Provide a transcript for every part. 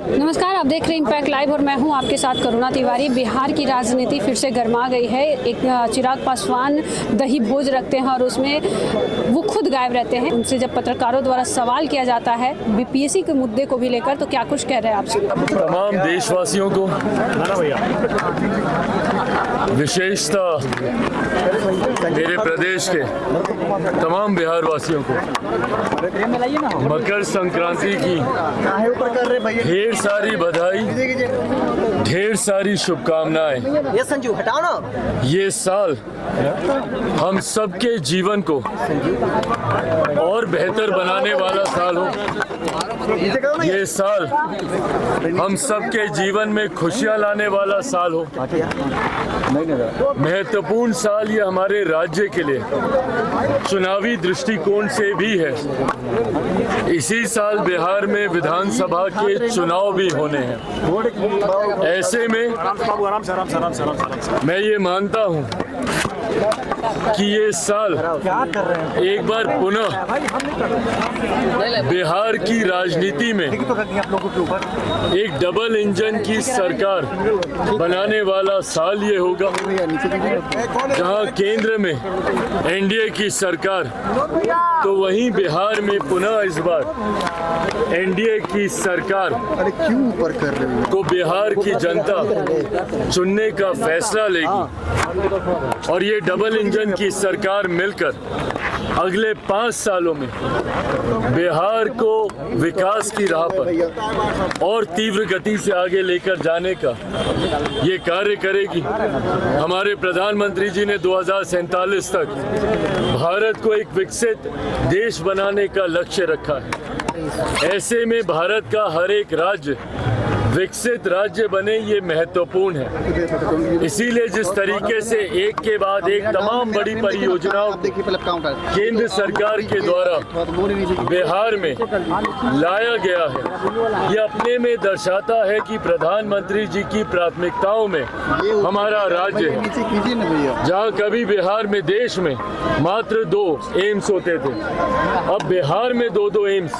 नमस्कार, आप देख रहे हैं इम्पैक्ट लाइव और मैं हूं आपके साथ करुणा तिवारी। बिहार की राजनीति फिर से गर्मा गई है। एक चिराग पासवान दही भोज रखते हैं और उसमें वो खुद गायब रहते हैं। उनसे जब पत्रकारों द्वारा सवाल किया जाता है बीपीएससी के मुद्दे को भी लेकर, तो क्या कुछ कह रहे हैं आपसे? तमाम देशवासियों को, विशेषतः मेरे प्रदेश के तमाम बिहार वासियों को मकर संक्रांति की ढेर सारी बधाई, ढेर सारी शुभकामनाएं। ये साल हम सबके जीवन को और बेहतर बनाने वाला साल हो। ये साल हम सबके जीवन में खुशियां लाने वाला साल हो। महत्वपूर्ण साल ये हमारे राज्य के लिए चुनावी दृष्टिकोण से भी है। इसी साल बिहार में विधानसभा के चुनाव भी होने हैं। ऐसे में मैं ये मानता हूँ कि ये साल एक बार पुनः बिहार की राजनीति में एक डबल इंजन की सरकार बनाने वाला साल ये होगा, जहां केंद्र में एनडीए की सरकार तो वहीं बिहार में पुनः इस बार एनडीए की सरकार को बिहार की जनता चुनने का फैसला लेगी और ये डबल इंजन की सरकार मिलकर अगले 5 सालों में बिहार को विकास की राह पर और तीव्र गति से आगे लेकर जाने का ये कार्य करेगी। हमारे प्रधानमंत्री जी ने 2047 तक भारत को एक विकसित देश बनाने का लक्ष्य रखा है। ऐसे में भारत का हर एक राज्य विकसित राज्य बने, ये महत्वपूर्ण है। इसीलिए जिस तरीके से एक के बाद एक तमाम बड़ी परियोजनाओं केंद्र सरकार के द्वारा बिहार में लाया गया है, ये अपने में दर्शाता है कि प्रधानमंत्री जी की प्राथमिकताओं में हमारा राज्य है। जहाँ कभी बिहार में देश में मात्र 2 एम्स होते थे, अब बिहार में 2 एम्स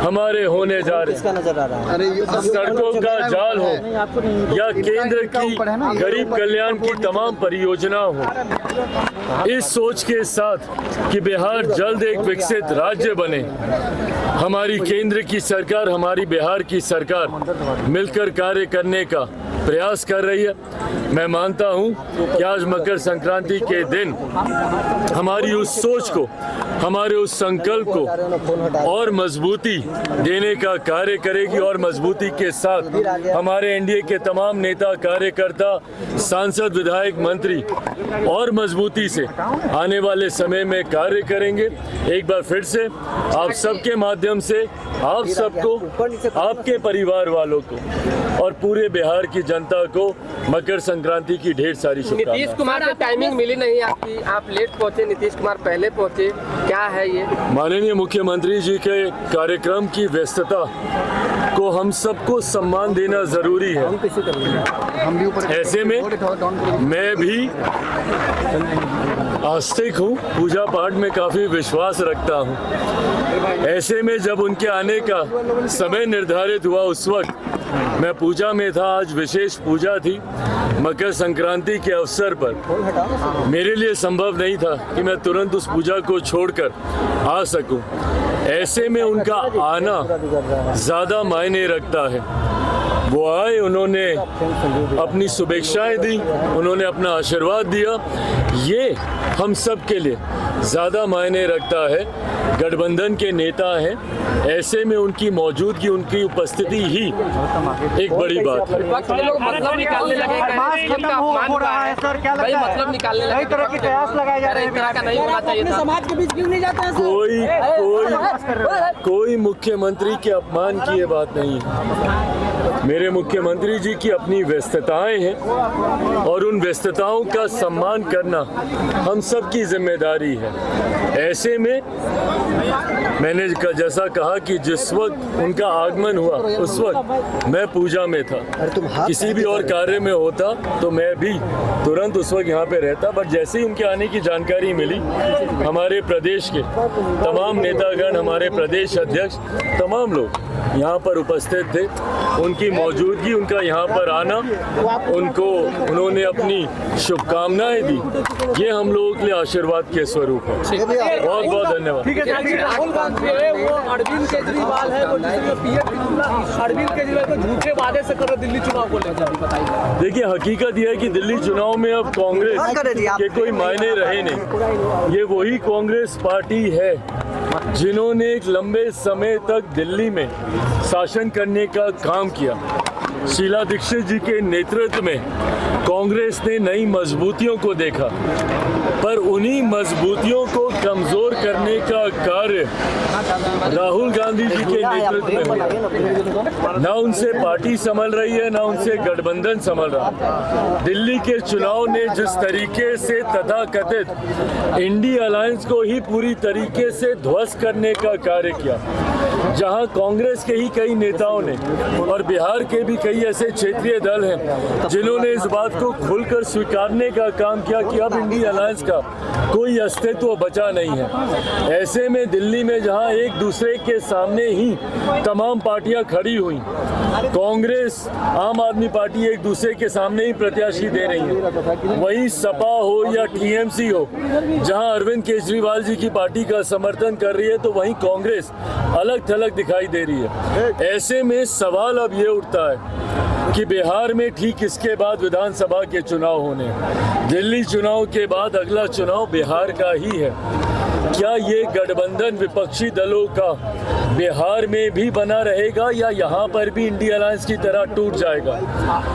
हमारे होने जा रहे हैं। सड़कों का जाल हो या केंद्र की गरीब कल्याण की तमाम परियोजना हो, इस सोच के साथ कि बिहार जल्द एक विकसित राज्य बने, हमारी केंद्र की सरकार, हमारी बिहार की सरकार मिलकर कार्य करने का प्रयास कर रही है। मैं मानता हूं कि आज मकर संक्रांति के दिन हमारी उस सोच को, हमारे उस संकल्प को और मजबूती देने का कार्य करेगी और मजबूती के साथ हमारे एनडीए के तमाम नेता, कार्यकर्ता, सांसद, विधायक, मंत्री और मजबूती से आने वाले समय में कार्य करेंगे। एक बार फिर से आप सबके माध्यम से आप सबको, आपके परिवार वालों को और पूरे बिहार की जनता को मकर संक्रांति की ढेर सारी शुभकामनाएं। नीतीश कुमार से टाइमिंग मिली नहीं आपकी, आप लेट पहुंचे, नीतीश कुमार पहले पहुंचे, क्या है ये? माननीय मुख्यमंत्री जी के कार्यक्रम की व्यस्तता को हम सबको सम्मान देना जरूरी है। ऐसे में मैं भी आस्तिक हूँ, पूजा पाठ में काफी विश्वास रखता हूँ। ऐसे में जब उनके आने का समय निर्धारित हुआ उस वक्त मैं पूजा में था। आज विशेष पूजा थी मकर संक्रांति के अवसर पर। मेरे लिए संभव नहीं था कि मैं तुरंत उस पूजा को छोड़कर आ सकूं। ऐसे में उनका आना ज़्यादा मायने रखता है। वो आए, उन्होंने अपनी शुभेच्छाएं दी, उन्होंने अपना आशीर्वाद दिया, ये हम सब के लिए ज़्यादा मायने रखता है। गठबंधन के नेता हैं, ऐसे में उनकी मौजूदगी, उनकी उपस्थिति ही एक बड़ी बात है। मतलब निकालने लगे, मतलब निकालने लगे, इस तरह का नहीं होना चाहिए था। समाज के बीच क्यों नहीं जाते हैं? कोई मुख्यमंत्री के अपमान की ये बात नहीं है। मेरे मुख्यमंत्री जी की अपनी व्यस्तताएं हैं और उन व्यस्तताओं का सम्मान करना हम सब की जिम्मेदारी है। है। ऐसे में मैंने जैसा कहा कि जिस वक्त उनका आगमन हुआ उस वक्त मैं पूजा में था, किसी भी और कार्य में होता तो मैं भी तुरंत उस वक्त यहाँ पे रहता, बट जैसे ही उनके आने की जानकारी मिली, हमारे प्रदेश के तमाम नेतागण, हमारे प्रदेश अध्यक्ष, तमाम लोग यहाँ पर उपस्थित थे। उनकी मौजूदगी, उनका यहाँ पर आना, उन्होंने अपनी शुभकामनाएं दी, ये हम लोगों के लिए आशीर्वाद के स्वरूप है। बहुत बहुत धन्यवाद। राहुल गांधी है, वो अरविंद केजरीवाल है, वो अरविंद केजरीवाल को झूठे वादे से कर दिल्ली चुनाव को लेकर बताइए। देखिए, हकीकत यह है कि दिल्ली चुनाव में अब कांग्रेस के कोई मायने रहे नहीं। ये वही कांग्रेस पार्टी है जिन्होंने एक लंबे समय तक दिल्ली में शासन करने का काम किया। शीला दीक्षित जी के नेतृत्व में कांग्रेस ने नई मजबूतियों को देखा, पर उन्हीं मजबूतियों को कमजोर करने का कार्य राहुल गांधी जी के नेतृत्व में हुआ। ना उनसे पार्टी संभल रही है, ना उनसे गठबंधन संभल रहा। दिल्ली के चुनाव ने जिस तरीके से तथाकथित इंडिया अलायंस को ही पूरी तरीके से ध्वस्त करने का कार्य किया, जहां कांग्रेस के ही कई नेताओं ने और बिहार के भी कई ऐसे क्षेत्रीय दल हैं जिन्होंने इस बात को खुलकर स्वीकारने का काम किया कि अब इंडिया अलायंस का कोई अस्तित्व बचा नहीं है। ऐसे में दिल्ली में जहां एक दूसरे के सामने ही तमाम पार्टियां खड़ी हुई, कांग्रेस, आम आदमी पार्टी एक दूसरे के सामने ही प्रत्याशी दे रही है, वहीं सपा हो या टीएमसी हो, जहां अरविंद केजरीवाल जी की पार्टी का समर्थन कर रही है, तो वहीं कांग्रेस अलग थलग दिखाई दे रही है। ऐसे में सवाल अब ये उठता है कि बिहार में ठीक इसके बाद विधानसभा के चुनाव होने, दिल्ली चुनाव के बाद अगला चुनाव बिहार का ही है। क्या ये गठबंधन विपक्षी दलों का बिहार में भी बना रहेगा या यहाँ पर भी इंडिया अलायंस की तरह टूट जाएगा?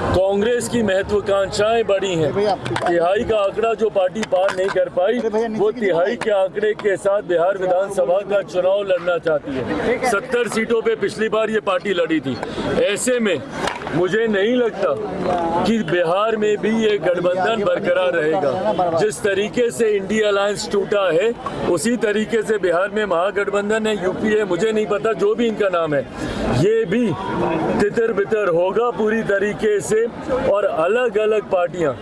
कांग्रेस की महत्वाकांक्षाएं बड़ी हैं। तिहाई का आंकड़ा जो पार्टी पार नहीं कर पाई, वो तिहाई के आंकड़े के साथ बिहार विधानसभा का चुनाव लड़ना चाहती है। 70 सीटों पे पिछली बार ये पार्टी लड़ी थी। ऐसे में मुझे नहीं लगता कि बिहार में भी ये गठबंधन बरकरार रहेगा। जिस तरीके से इंडिया अलायंस टूटा है, उसी तरीके से बिहार में महागठबंधन है, यूपीए, मुझे नहीं पता, जो भी इनका नाम है, ये भी तितर बितर होगा पूरी तरीके से। और अलग अलग पार्टियां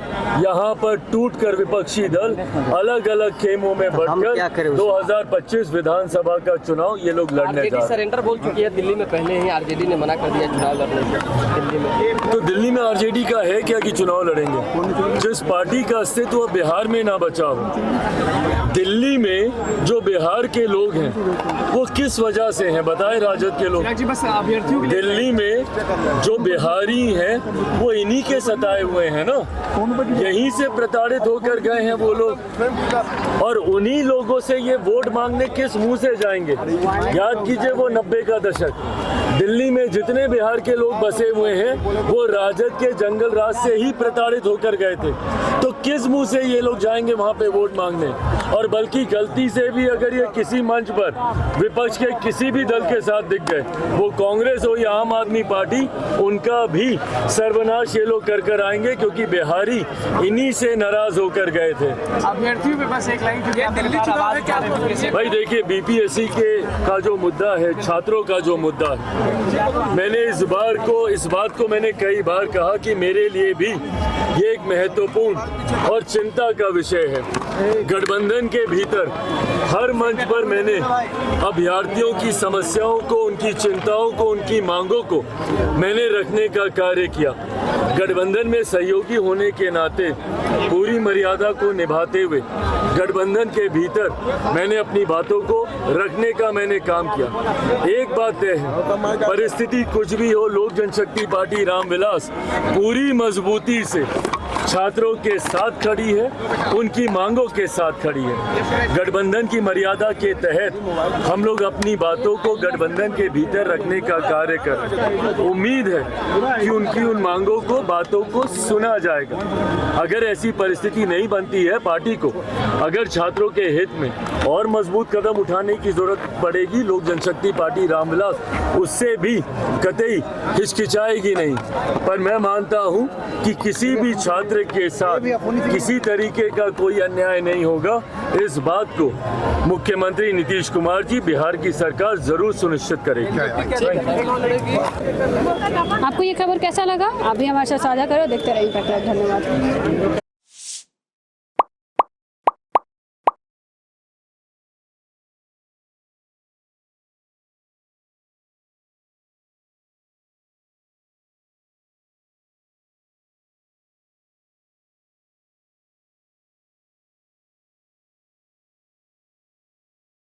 यहाँ पर टूट कर, विपक्षी दल अलग अलग खेमों में बढ़कर 2025 विधानसभा का चुनाव ये लोग लड़ने जा रहे हैं। सरेंडर बोल चुकी है दिल्ली में, पहले ही आरजेडी ने मना कर दिया चुनाव लड़ने से। तो दिल्ली में आरजेडी का है क्या कि चुनाव लड़ेंगे? जिस पार्टी का अस्तित्व बिहार में ना बचा हो, दिल्ली में जो बिहार के लोग हैं वो किस वजह से हैं बताएं? राजद के लोग। दिल्ली में जो बिहारी हैं वो इन्हीं के सताए हुए हैं ना, यहीं से प्रताड़ित होकर गए हैं वो लोग, और उन्हीं लोगों से ये वोट मांगने किस मुंह से जाएंगे? याद कीजिए वो 90 का दशक, दिल्ली में जितने बिहार के लोग बसे हुए हैं वो राजद के जंगल राज से ही प्रताड़ित होकर गए थे, तो किस मुंह से ये लोग जाएंगे वहां पे वोट मांगने? और बल्कि गलती से भी अगर ये किसी मंच पर विपक्ष के किसी भी दल के साथ दिख गए, वो कांग्रेस हो या आम आदमी पार्टी, उनका भी सर्वनाश ये लोग कर आएंगे, क्योंकि बिहारी इन्हीं से नाराज होकर गए थे। अभ्यर्थियों पे बस एक लाइन, दिल्ली चुनाव में क्या भाई देखिए, बीपीएससी का जो मुद्दा है, छात्रों का जो मुद्दा है, मैंने इस बात को मैंने कई बार कहा कि मेरे लिए भी ये एक महत्वपूर्ण और चिंता का विषय है। गठबंधन के भीतर हर मंच पर मैंने अभ्यर्थियों की समस्याओं को, उनकी चिंताओं को, उनकी मांगों को मैंने रखने का कार्य किया। गठबंधन में सहयोगी होने के नाते पूरी मर्यादा को निभाते हुए गठबंधन के भीतर मैंने अपनी बातों को रखने का मैंने काम किया। एक बात तय है, परिस्थिति कुछ भी हो, लोक जनशक्ति पार्टी रामविलास पूरी मजबूती से छात्रों के साथ खड़ी है, उनकी मांगों के साथ खड़ी है। गठबंधन की मर्यादा के तहत हम लोग अपनी बातों को गठबंधन के भीतर रखने का कार्य कर रहे हैं। उम्मीद है कि उनकी उन मांगों को, बातों को सुना जाएगा। अगर ऐसी परिस्थिति नहीं बनती है, पार्टी को अगर छात्रों के हित में और मजबूत कदम उठाने की जरूरत पड़ेगी, लोक जनशक्ति पार्टी रामविलास उससे भी कतई हिचकिचाएगी नहीं। पर मैं मानता हूं कि किसी भी छात्र लोकतंत्र के साथ किसी तरीके का कोई अन्याय नहीं होगा। इस बात को मुख्यमंत्री नीतीश कुमार जी, बिहार की सरकार जरूर सुनिश्चित करेगी। आपको ये खबर कैसा लगा? आप भी हमारे साथ साझा करो। देखते रहिए इम्पैक्ट लाइव। धन्यवाद।